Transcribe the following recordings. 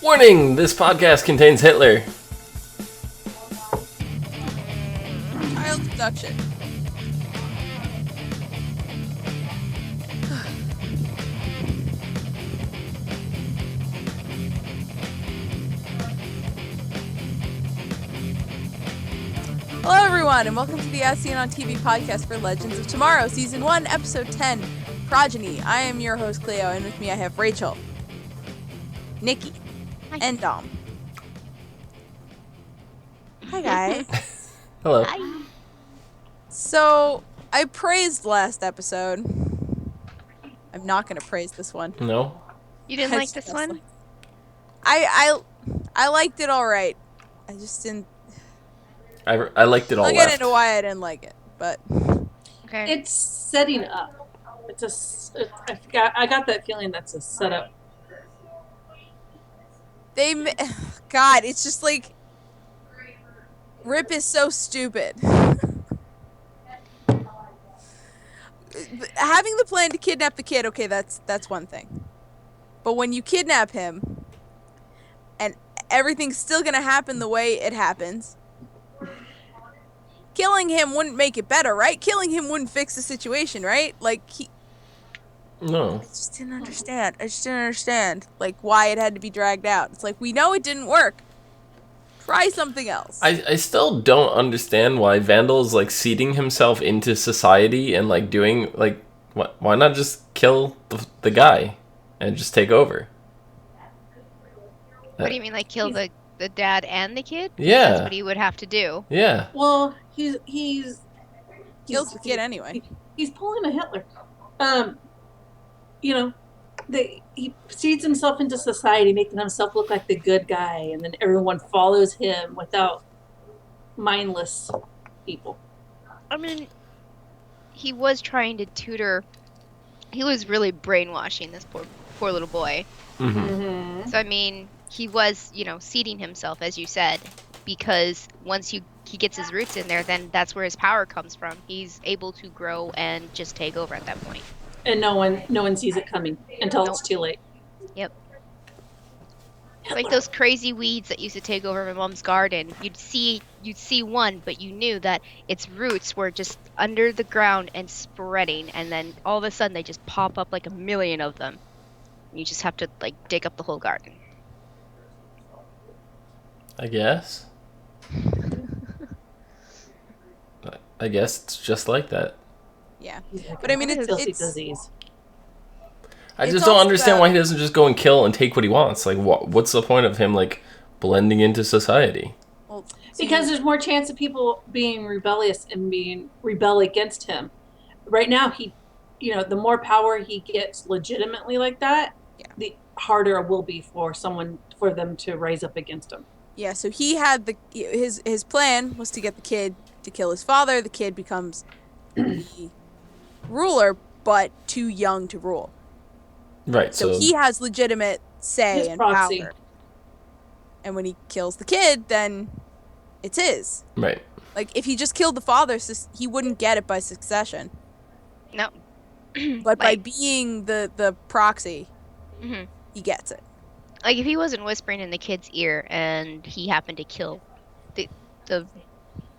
Warning! This podcast contains Hitler. Child abduction. Hello everyone, and welcome to the As Seen on TV podcast for Legends of Tomorrow, Season 1, Episode 10, Progeny. I am your host, Clio, and with me I have Rachel, Nikki, and Dom. Hi guys. Hello. Hi. So, I praised last episode. I'm not going to praise this one. No? You didn't like this one? I liked it alright. I just didn't... I liked it all I'll left. get into why I didn't like it, but... Okay. It's setting up. I got that feeling that's a setup. God, it's just like... Rip is so stupid. Having the plan to kidnap the kid, okay, that's one thing. But when you kidnap him, and everything's still gonna happen the way it happens, killing him wouldn't make it better, right? Killing him wouldn't fix the situation, right? Like, No. I just didn't understand, like, why it had to be dragged out. It's like, we know it didn't work. Try something else. I still don't understand why Vandal's, like, seeding himself into society and, like, doing, like, why not just kill the guy and just take over? What do you mean, like kill the dad and the kid? Yeah. That's what he would have to do. Yeah. Well, he's Kills the kid anyway. He's pulling a Hitler. He seeds himself into society, making himself look like the good guy, and then everyone follows him without mindless people. I mean, he was trying to tutor. He was really brainwashing this poor little boy. Mm-hmm. Mm-hmm. So I mean, he was, seeding himself, as you said, because once he gets his roots in there, then that's where his power comes from. He's able to grow and just take over at that point. And no one sees it coming until Nope. it's too late. Yep. Like those crazy weeds that used to take over my mom's garden. You'd see one, but you knew that its roots were just under the ground and spreading, and then all of a sudden they just pop up like a million of them. You just have to like dig up the whole garden. I guess. I guess it's just like that. Yeah. He's like But I mean, a it's- filthy it's- disease. I It's just don't also understand about- why he doesn't just go and kill and take what he wants. Like, what's the point of him, like, blending into society? Well, Because there's more chance of people being rebellious and rebel against him. Right now, the more power he gets legitimately like that, Yeah. the harder it will be for them to rise up against him. yeah, so he had his plan was to get the kid to kill his father. The kid becomes the ruler, but too young to rule. Right, So he has legitimate say His and proxy. power. And when he kills the kid, then it's his. Right. Like, if he just killed the father, he wouldn't get it by succession. No. But by Like- being the proxy, Mhm. he gets it. Like if he wasn't whispering in the kid's ear and he happened to kill the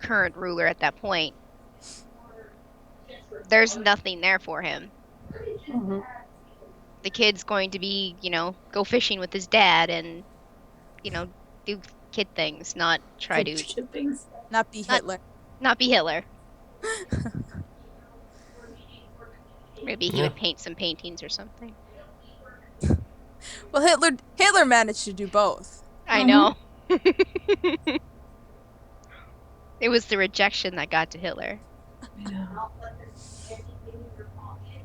current ruler at that point, there's nothing there for him. Mm-hmm. The kid's going to be, go fishing with his dad and, do kid things, not try to things. Not be Hitler. not be Hitler. Maybe he Yeah. would paint some paintings or something. Well, Hitler managed to do both. I know. It was the rejection that got to Hitler.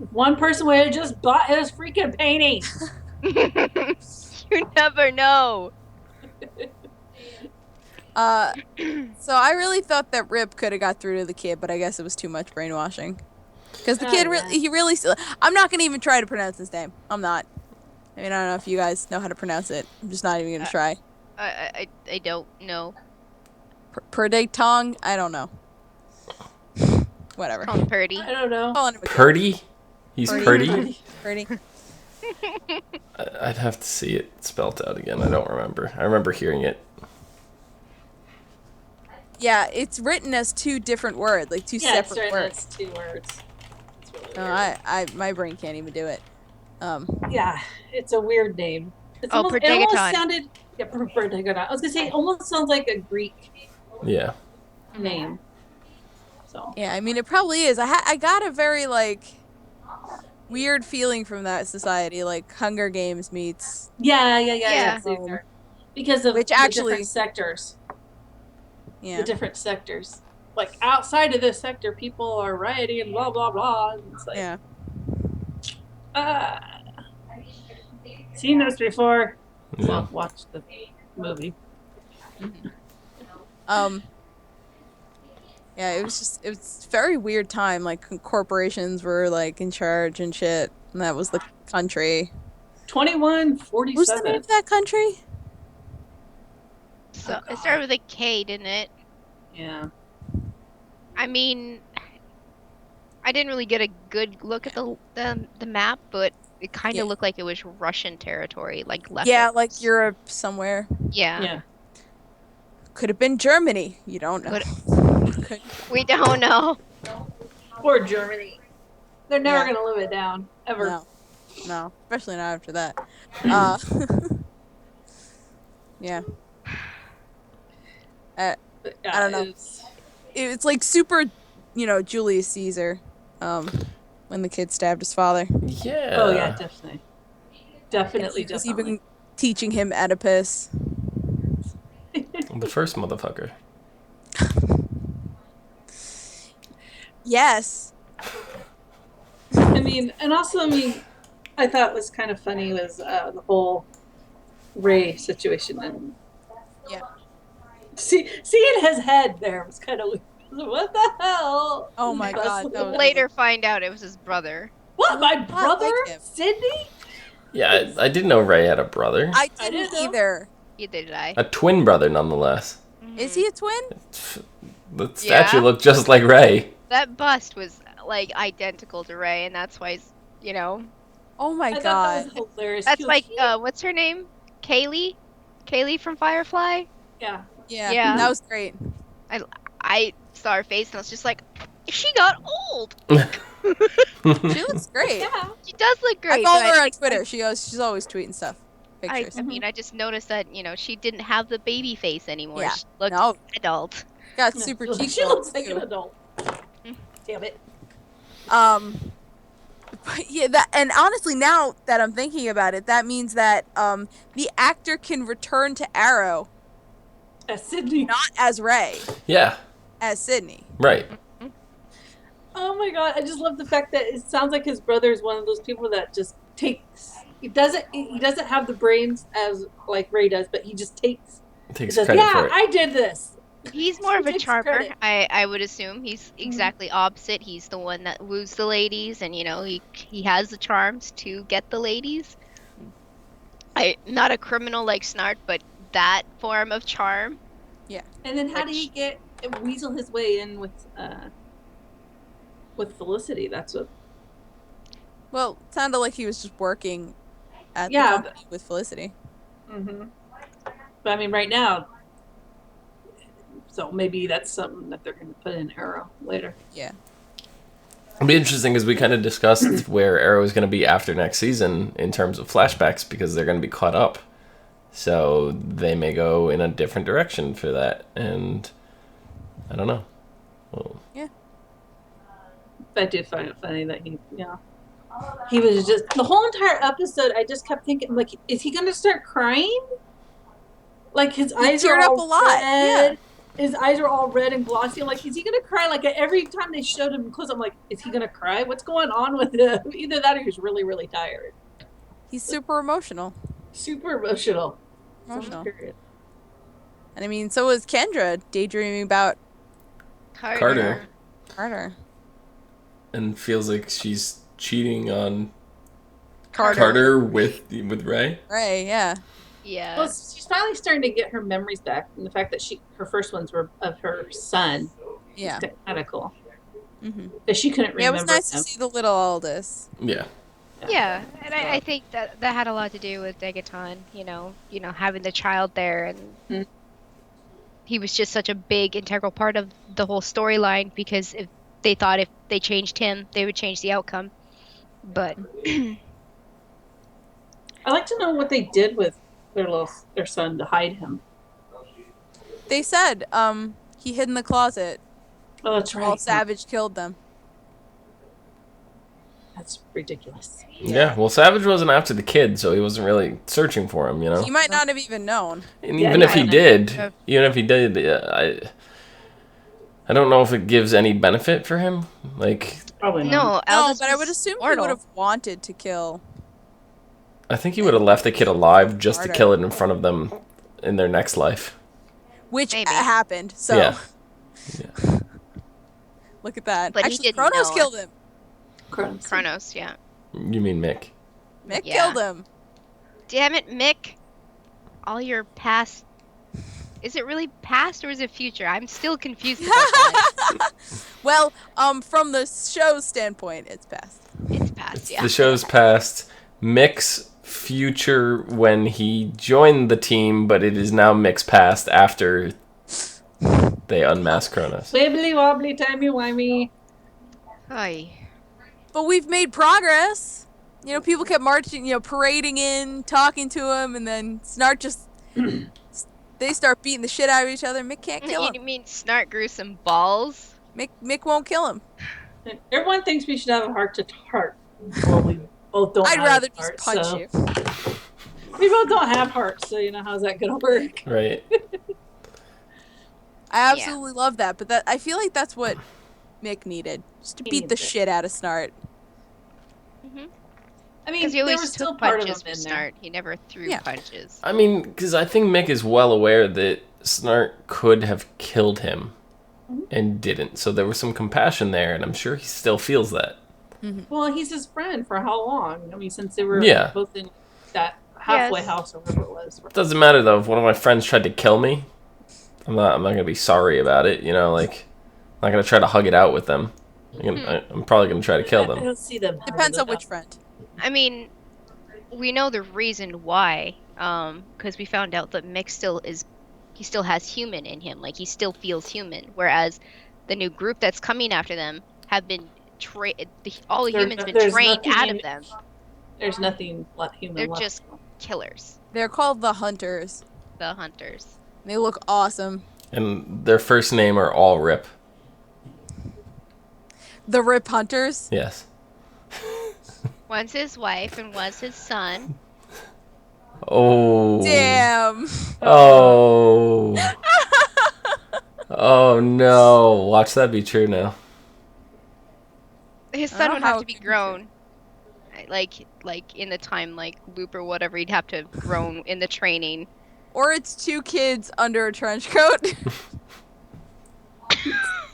If one person would have just bought his freaking painting. You never know. So I really thought that Rip could have got through to the kid, but I guess it was too much brainwashing. Because the kid, I'm not going to even try to pronounce his name. I'm not. I mean, I don't know if you guys know how to pronounce it. I'm just not even going to try. I don't know. Perdetong? I don't know. Whatever. Call him Purdy. I don't know. Calling him a kid. Purdy? He's Purdy. Purdy? Purdy. I'd have to see it spelt out again. I don't remember. I remember hearing it. Yeah, it's written as two different words, like two Yeah, it's separate written words. as 2 words. It's really No, weird. my brain can't even do it. Yeah, it's a weird name. It almost Prodegaton. sounded. Yeah, Prodegaton. I was gonna say it almost sounds like a Greek Yeah. name. So Yeah, I mean, it probably is. I got a very, like, weird feeling from that society, like Hunger Games meets, Yeah. because of Which the actually- different sectors. yeah. The different sectors. Like outside of this sector, people are rioting and blah blah blah. And it's like, Yeah. Seen this before. Yeah. Well, watch the movie. Yeah, it was very weird time. Like, corporations were, like, in charge and shit, and that was the country. 2147. What's the name of that country? So Oh, it started with a K, didn't it? Yeah. I mean, I didn't really get a good look at the map, but it kind of Yeah. looked like it was Russian territory, like left. Yeah, like Europe somewhere. Yeah. Yeah. Could have been Germany. You don't know. Could- We don't know. Or Germany. They're never Yeah. gonna live it down ever. No, especially not after that. Yeah. But, yeah, I don't know. It's like super, Julius Caesar, when the kid stabbed his father. Yeah. Oh yeah, definitely. Definitely, He was definitely. even teaching him Oedipus. The first motherfucker. Yes. I mean, and also, I thought was kind of funny was the whole Ray situation and Yeah. seeing his head there was kind of what the hell? Oh my God, that was- Later find out it was his brother. What, my not brother, like him. Sydney? Yeah, I didn't know Ray had a brother. I I didn't didn't know. either. Either did I. A twin brother, nonetheless. Is he a twin? The statue Yeah. looked just like Ray. That bust was like identical to Ray, and that's why he's, Oh my I thought God. that was hilarious. that's He was like cute. what's her name? Kaylee? Kaylee from Firefly? Yeah. Yeah, that was great. I saw her face and I was just like, she got old. She looks great. Yeah. She does look great. I follow but her on Twitter. She's always tweeting stuff. I Pictures. mean, I just noticed that, she didn't have the baby face anymore. Yeah. She looked No. adult. Got super She cheekbones looks like an too. adult. Damn it. But yeah, and honestly, now that I'm thinking about it, that means that the actor can return to Arrow Sydney. not as Ray, Yeah, as Sydney. right. Oh my God! I just love the fact that it sounds like his brother is one of those people that just takes. He doesn't have the brains as like Ray does, but he just takes. Takes Says, credit yeah, for it. I did this. He's more of a Takes charmer, credit. I would assume. He's exactly opposite. He's the one that woos the ladies, and he has the charms to get the ladies. Not a criminal like Snart, but that form of charm. And then how did he get weasel his way in with Felicity? That's what. Well, it sounded like he was just working at the Yeah, company with Felicity. Mm-hmm. But I mean, right now. So maybe that's something that they're going to put in Arrow later. Yeah. It'll be interesting because we kind of discussed where Arrow is going to be after next season in terms of flashbacks because they're going to be caught up. So they may go in a different direction for that. And I don't know. Well, I did find it funny that he was just the whole entire episode. I just kept thinking, like, is he gonna start crying? Like his eyes are teared up all a lot, red. His eyes are all red and glossy. I'm like, is he gonna cry? Like every time they showed him close, I'm like, is he gonna cry? What's going on with him? Either that or he's really, really tired. He's super emotional. Super emotional. Emotional. Period. And I mean, so was Kendra daydreaming about Carter. Carter. And feels like she's cheating on Carter. Carter with Ray. Ray, yeah. Yeah. Well, she's finally starting to get her memories back, and the fact that her first ones were of her son. Yeah. Kind of cool. Mm-hmm. But she couldn't remember. Yeah, it was nice him. to see the little Aldous. Yeah. Yeah, and I think that had a lot to do with Degaton, having the child there, and Mm. he was just such a big integral part of the whole storyline because if they thought if they changed him, they would change the outcome. But I'd like to know what they did with their son to hide him. They said he hid in the closet Oh, that's while right. Savage killed them. That's ridiculous. Yeah, well, Savage wasn't after the kid, so he wasn't really searching for him, He might not have even known. And Yeah, even he if he might did, have. I don't know if it gives any benefit for him. Like, Probably not. no, No, Aldous but I would was assume he mortal. would have wanted to kill. I think he would have left the kid alive just to Smarter. kill it in front of them in their next life. Which Maybe. happened, so. Yeah. Look at that. But he Actually, didn't Kronos know. killed him. Kronos, yeah. You mean Mick? Mick Yeah. killed him. Damn it, Mick! All your past. Is it really past or is it future? I'm still confused about that. Well, from the show's standpoint, it's past. It's past, yeah. The show's past. Mick's future when he joined the team, but it is now Mick's past after they unmask Kronos. Wibbly wobbly, timey-wimey. Oy. But we've made progress. People kept marching, parading in, talking to him, and then Snart just... they start beating the shit out of each other. Mick can't kill You him. mean Snart grew some balls? Mick won't kill him. Everyone thinks we should have a heart-to-heart. Well, we both don't I'd have rather heart, just punch so. you. We both don't have hearts, so how's that gonna work? Right. I absolutely love that, but I feel like that's what Mick needed. Just to He beat the needs it. shit out of Snart. I mean, Because he there always was still took part of punches him with in there. Snart. He never threw Yeah. punches. I mean, because I think Mick is well aware that Snart could have killed him and didn't. So there was some compassion there, and I'm sure he still feels that. Well, he's his friend for how long? I mean, since they were Yeah. both in that halfway Yes. house or whatever it was. Doesn't matter though. If one of my friends tried to kill me, I'm not gonna be sorry about it. Like, I'm not gonna try to hug it out with them. I'm probably gonna try to kill I them. don't see them. Depends on which friend. I mean, we know the reason why. Because we found out that Mick he still has human in him. Like, he still feels human. Whereas the new group that's coming after them have been all the humans been There's trained nothing out in- of them. There's nothing human They're left. just killers. They're called the Hunters. The hunters. They look awesome. And their first name are all Rip. The Rip Hunters. Yes. One's his wife and one's his son. Oh. Damn. Oh. Oh no. Watch that be true now. His I son don't would know have how to be it could be grown. Like in the time loop or whatever, he'd have to have grown in the training. Or it's two kids under a trench coat.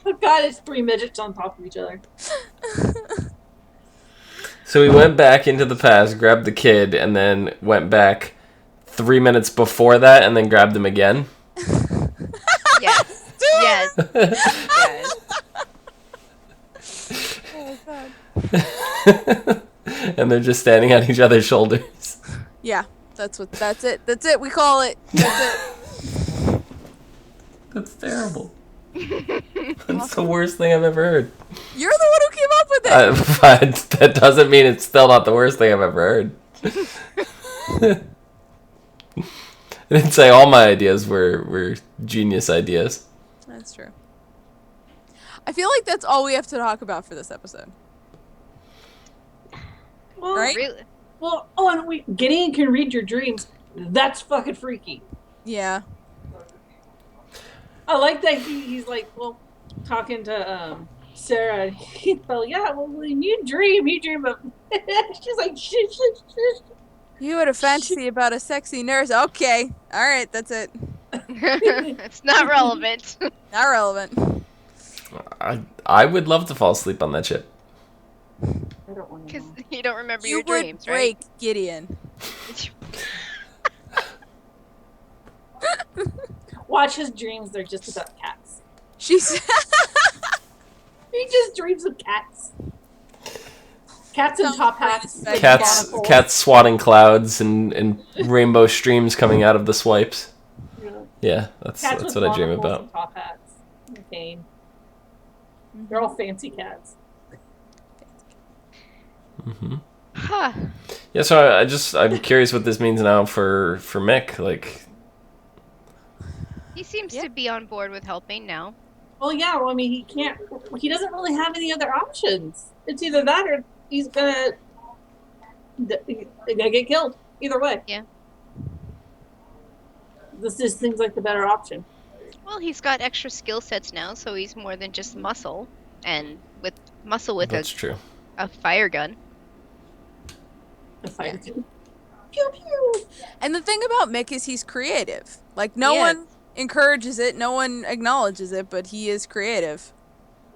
Oh God, it's 3 midgets on top of each other. So he went back into the past, grabbed the kid, and then went back 3 minutes before that, and then grabbed him again. Yes. Yes. Yes. Oh god. And they're just standing on each other's shoulders. Yeah, that's it. That's it. We call it. That's it. That's terrible. That's the worst thing I've ever heard. You're the one who came up with it. But that doesn't mean it's still not the worst thing I've ever heard. I didn't say all my ideas were genius ideas. That's true. I feel like that's all we have to talk about for this episode. Well, Right? Really? Well, and Gideon can read your dreams. That's fucking freaky. Yeah. I like that he's like, well, talking to Sarah. He's like, yeah, well, when you dream of. She's like, shit. You had a fantasy about a sexy nurse. Okay. All right. That's it. It's not relevant. Not relevant. I would love to fall asleep on that ship. I don't want to Because know. you don't remember You your would dreams, break right? Gideon. Watch his dreams. They're just about cats. She's. He just dreams of cats. Cats in top hats. with Cats monocles. swatting clouds and rainbow streams coming out of the swipes. Yeah. Yeah, that's Cats what with I dream monocles about. and top hats. And a cane. They're all fancy cats. Huh. Yeah, so I'm curious what this means now for Mick. Like, He seems to be on board with helping now. Well, yeah. Well, I mean, he doesn't really have any other options. It's either that or he's gonna get killed. Either way. Yeah. This just seems like the better option. Well, he's got extra skill sets now, so he's more than just muscle. And with that's true. a fire gun. The fire gun. Pew pew. And the thing about Mick is he's creative. Like, no He one encourages it, no one acknowledges it, but he is creative.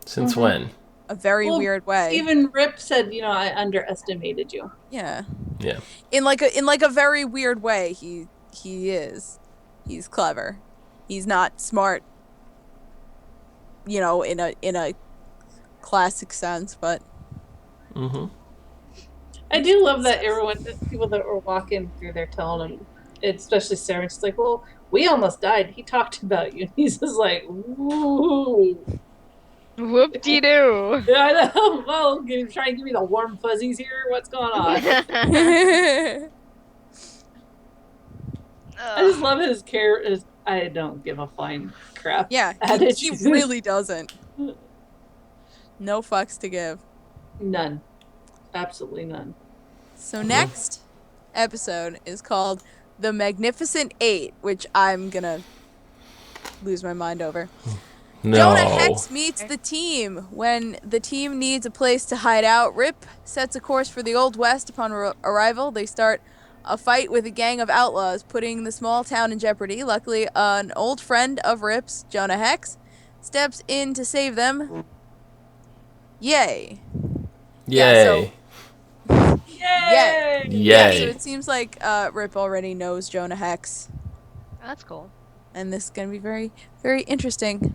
Since when? A very weird way. Even Rip said, I underestimated you. Yeah. Yeah. In like a very weird way, he is. He's clever. He's not smart. In a classic sense, but. I do love that people that were walking through there telling him, especially Sarah, she's like, well, we almost died. He talked about you. He's just like, woo. Whoop-de-doo. Yeah, I know. Well, trying to give me the warm fuzzies here. What's going on? I just love his care. I don't give a flying crap. Yeah, he really doesn't. No fucks to give. None. Absolutely none. So next episode is called The Magnificent Eight, which I'm gonna lose my mind over. No. Jonah Hex meets the team. When the team needs a place to hide out, Rip sets a course for the Old West. Upon arrival, they start a fight with a gang of outlaws, putting the small town in jeopardy. Luckily, an old friend of Rip's, Jonah Hex, steps in to save them. Yay. Yay. Yay! Yeah, so it seems like Rip already knows Jonah Hex. That's cool. And this is going to be very, very interesting.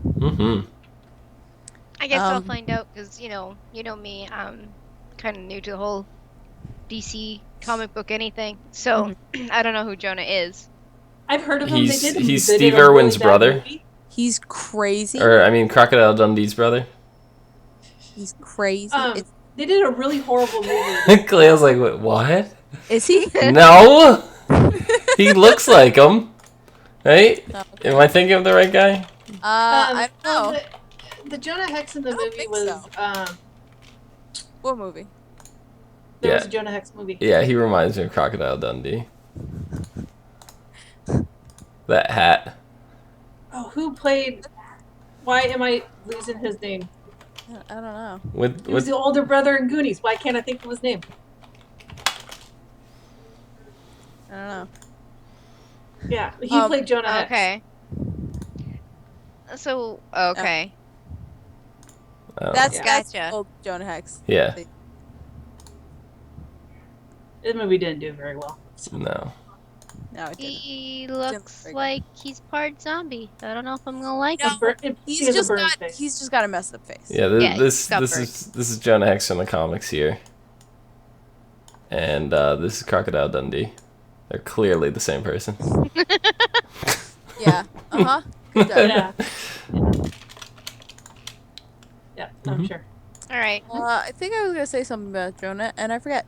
I guess I'll find out because, you know me, I'm kind of new to the whole DC comic book anything. So I don't know who Jonah is. I've heard of him. He's Steve Irwin's brother. He's crazy. Crocodile Dundee's brother. He's crazy. They did a really horrible movie. Cleo's like, what? Is he? No! He looks like him. Right? Oh, okay. Am I thinking of the right guy? I don't know. The Jonah Hex in the movie was... What movie? There was a Jonah Hex movie. Yeah, he reminds me of Crocodile Dundee. That hat. Oh, who played... Why am I losing his name? I don't know. He was the older brother in Goonies. Why can't I think of his name? I don't know. Yeah, he played Jonah Hex. Okay. So, okay. That's Gotcha. old Jonah Hex. Yeah. This movie didn't do very well. No. No, it didn't. He looks like he's part zombie. I don't know if I'm gonna like him. He's just got a messed up face. Yeah, this is Jonah Hex from the comics here. And this is Crocodile Dundee. They're clearly the same person. Yeah. Uh-huh. Good job. Yeah, I'm sure. All right. I think I was going to say something about Jonah, and I forget.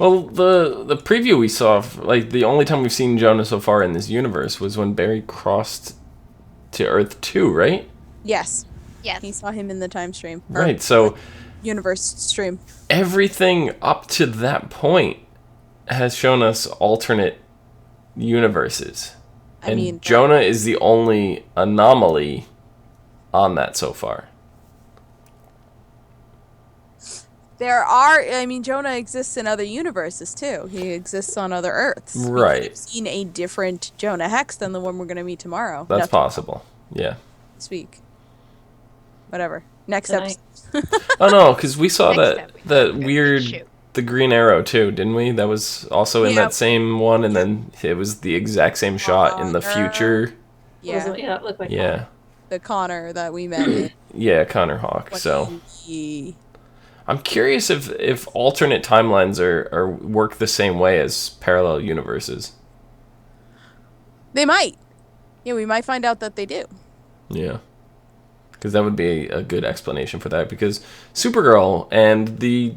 Well, the preview we saw, like, the only time we've seen Jonah so far in this universe was when Barry crossed to Earth 2, right? Yes. Yes. He saw him in the time stream. Right, so... Universe stream. Everything up to that point has shown us alternate universes. I mean... Jonah is the only anomaly on that so far. Jonah exists in other universes, too. He exists on other Earths. Right. We've seen a different Jonah Hex than the one we're going to meet tomorrow. That's possible. Yeah. This week. Whatever. Next episode. Oh, no, because we saw that weird... The Green Arrow, too, didn't we? That was also in that same one, and then it was the exact same shot in the future. Yeah. It looked like the Connor that we met in. Yeah, Connor Hawk, so... I'm curious if alternate timelines are work the same way as parallel universes. They might. Yeah, we might find out that they do. Yeah. Because that would be a good explanation for that. Because Supergirl and the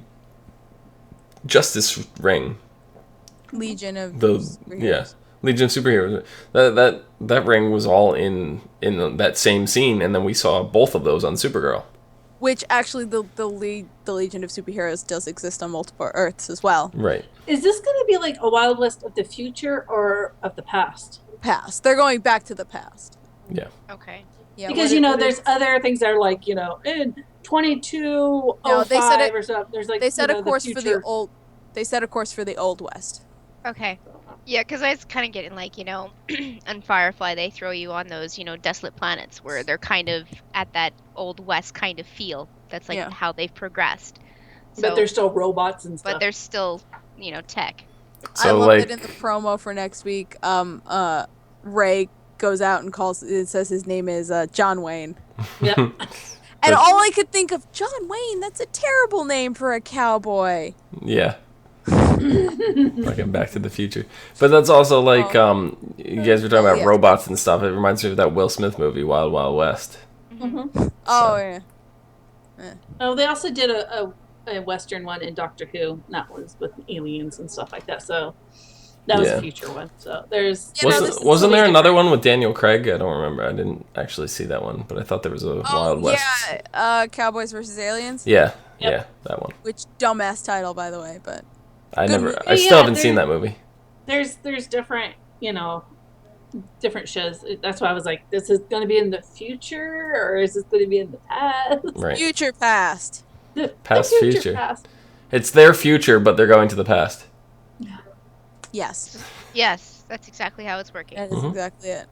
Justice Ring, Legion of Legion of Superheroes, that ring was all in that same scene, and then we saw both of those on Supergirl. Which actually, the Legion of Superheroes does exist on multiple Earths as well. Right. Is this going to be like a Wild West of the future or of the past? Past. They're going back to the past. Yeah. Okay. Yeah, Because there's other things that are like in 2205 or something. There's like they set a course the for the old. They set a course for the Old West. Okay. Yeah, because I was kind of getting like, on Firefly, they throw you on those, desolate planets where they're kind of at that Old West kind of feel. That's like how they've progressed. So, but they're still robots and stuff. But they're still, tech. So, I love that in the promo for next week, Ray goes out and says his name is John Wayne. Yep. And all I could think of, John Wayne, that's a terrible name for a cowboy. Yeah. Fucking Back to the Future. But that's also like, you guys were talking about robots and stuff. It reminds me of that Will Smith movie, Wild Wild West. Mm-hmm. Oh, yeah. Oh, they also did a Western one in Doctor Who. And that was with aliens and stuff like that. So that was a future one. So there's... Wasn't there another one with Daniel Craig? I don't remember. I didn't actually see that one, but I thought there was a Wild West. Yeah, Cowboys versus Aliens. Yeah, yeah, that one. Which dumbass title, by the way, but... I still haven't seen that movie. There's different, different shows. That's why I was like, this is going to be in the future, or is this going to be in the past? Right. Future past. Past future. Past. It's their future, but they're going to the past. Yes. Yes, that's exactly how it's working. That is exactly it.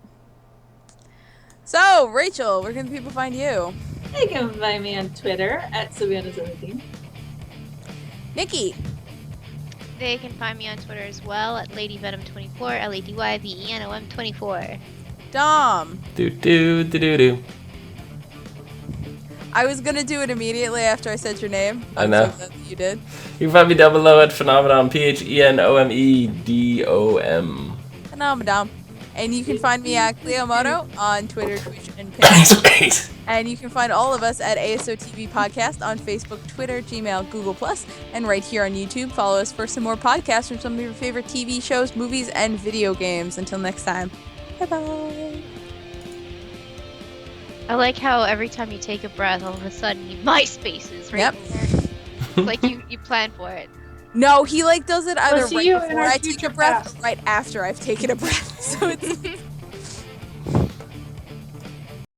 So, Rachel, where can people find you? You can find me on Twitter at Savannah17. Nikki. They can find me on Twitter as well at LadyVenom24, LadyVenom24. Dom. Do. I was gonna do it immediately after I said your name. I know. So glad that you did. You can find me down below at Phenomenon, PHENOMEDOM. Phenomenon. And you can find me at Cleomoto on Twitter, Twitch, and Pinterest. And you can find all of us at ASOTV Podcast on Facebook, Twitter, Gmail, Google+, and right here on YouTube. Follow us for some more podcasts from some of your favorite TV shows, movies, and video games. Until next time, bye-bye. I like how every time you take a breath, all of a sudden, MySpace right there. It's like you plan for it. No, he does it either right before I take a breath past. or right after I've taken a breath. So it's